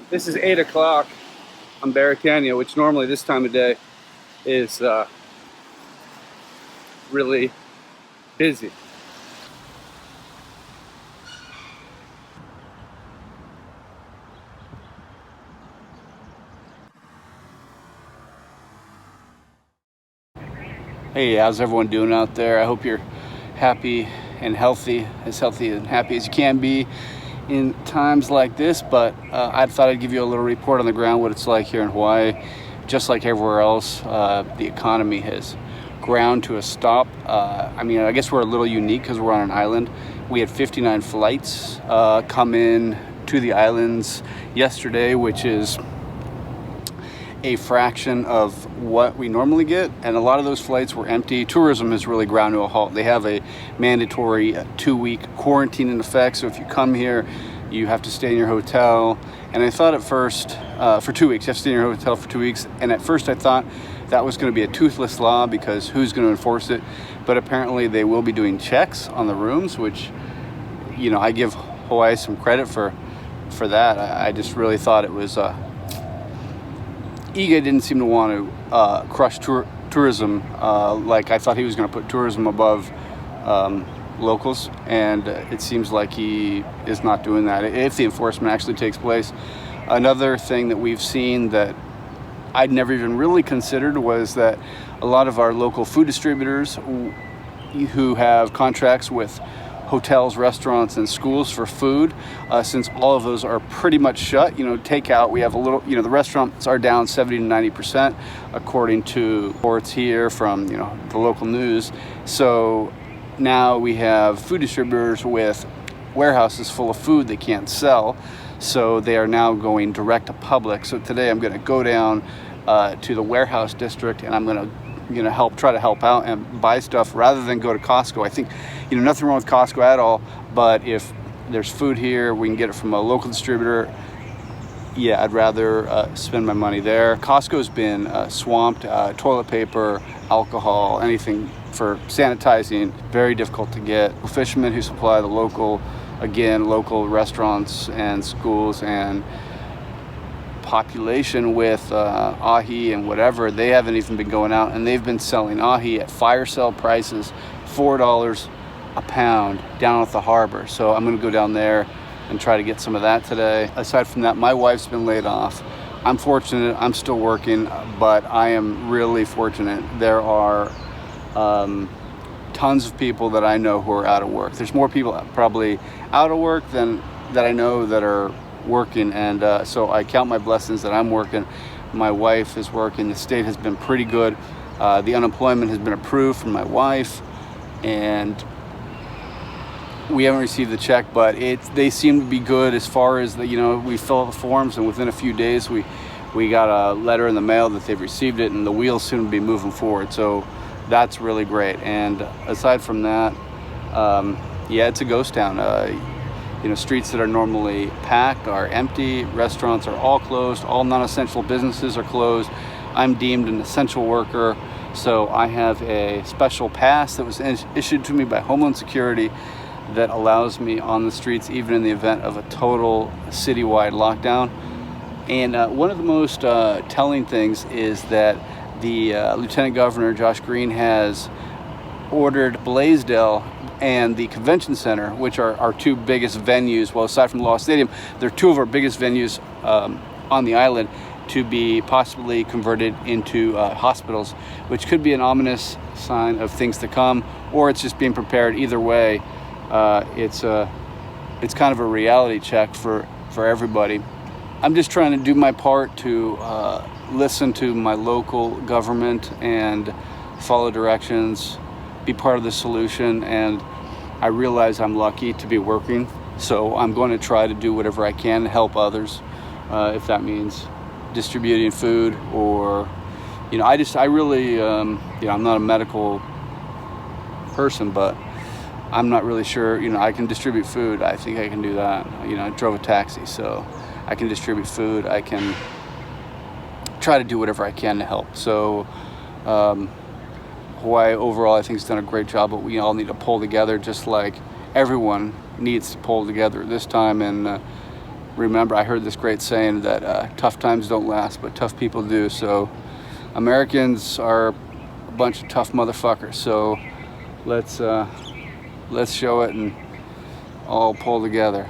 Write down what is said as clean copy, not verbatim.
This is 8 o'clock on Barra Canyon, which normally this time of day is really busy. Hey, how's everyone doing out there? I hope you're happy and healthy and happy as you can be in times like this. But I thought I'd give you a little report on the ground, what it's like here in Hawaii. Just like everywhere else, the economy has ground to a stop. I guess we're a little unique because we're on an island. We had 59 flights come in to the islands yesterday, which is a fraction of what we normally get, and a lot of those flights were empty. Tourism has really ground to a halt. They have a mandatory 2-week quarantine in effect, so if you come here you have to stay in your hotel. And I thought at first for 2 weeks you have to stay in your hotel for 2 weeks, and at first I thought that was going to be a toothless law because who's going to enforce it? But apparently they will be doing checks on the rooms, which, you know, I give Hawaii some credit for that. I just really thought it was Ige didn't seem to want to crush tourism like I thought he was going to put tourism above locals, and it seems like he is not doing that if the enforcement actually takes place. Another thing that we've seen that I'd never even really considered was that a lot of our local food distributors who have contracts with hotels, restaurants, and schools for food, since all of those are pretty much shut. You know, takeout, we have a little, the restaurants are down 70 to 90% according to reports here from, the local news. So now we have food distributors with warehouses full of food they can't sell. So they are now going direct to public. So today I'm going to go down to the warehouse district, and I'm going to try to help out and buy stuff rather than go to Costco. I think, nothing wrong with Costco at all, but if there's food here, we can get it from a local distributor. Yeah, I'd rather spend my money there. Costco's been swamped. Toilet paper, alcohol, anything for sanitizing, very difficult to get. Fishermen who supply the local restaurants and schools and population with ahi and whatever, they haven't even been going out, and they've been selling ahi at fire sale prices, $4 a pound down at the harbor. So I'm going to go down there and try to get some of that today. Aside from that, my wife's been laid off. I'm fortunate, I'm still working, but I am really fortunate. There are tons of people that I know who are out of work. There's more people probably out of work than that I know that are working, and so I count my blessings that I'm working. My wife is working. The state has been pretty good. The unemployment has been approved for my wife, and we haven't received the check, but they seem to be good as far as we fill out the forms, and within a few days we got a letter in the mail that they've received it, and the wheels seem to be moving forward. So that's really great. And aside from that, it's a ghost town. Streets that are normally packed are empty. Restaurants are all closed. All non-essential businesses are closed. I'm deemed an essential worker, so I have a special pass that was issued to me by Homeland Security that allows me on the streets even in the event of a total citywide lockdown. And one of the most telling things is that the Lieutenant Governor Josh Green has ordered Blaisdell and the convention center, which are our two biggest venues, well, aside from the Lost Stadium, they're two of our biggest venues on the island, to be possibly converted into hospitals, which could be an ominous sign of things to come, or it's just being prepared. Either way, it's kind of a reality check for everybody. I'm just trying to do my part to listen to my local government and follow directions, be part of the solution, and I realize I'm lucky to be working, so I'm going to try to do whatever I can to help others, if that means distributing food, or I'm not a medical person, but I'm not really sure. I can distribute food. I think I can do that. I drove a taxi, so I can distribute food. I can try to do whatever I can to help. So Hawaii overall, I think, has done a great job, but we all need to pull together, just like everyone needs to pull together this time. And remember, I heard this great saying that tough times don't last, but tough people do. So Americans are a bunch of tough motherfuckers. So let's show it and all pull together.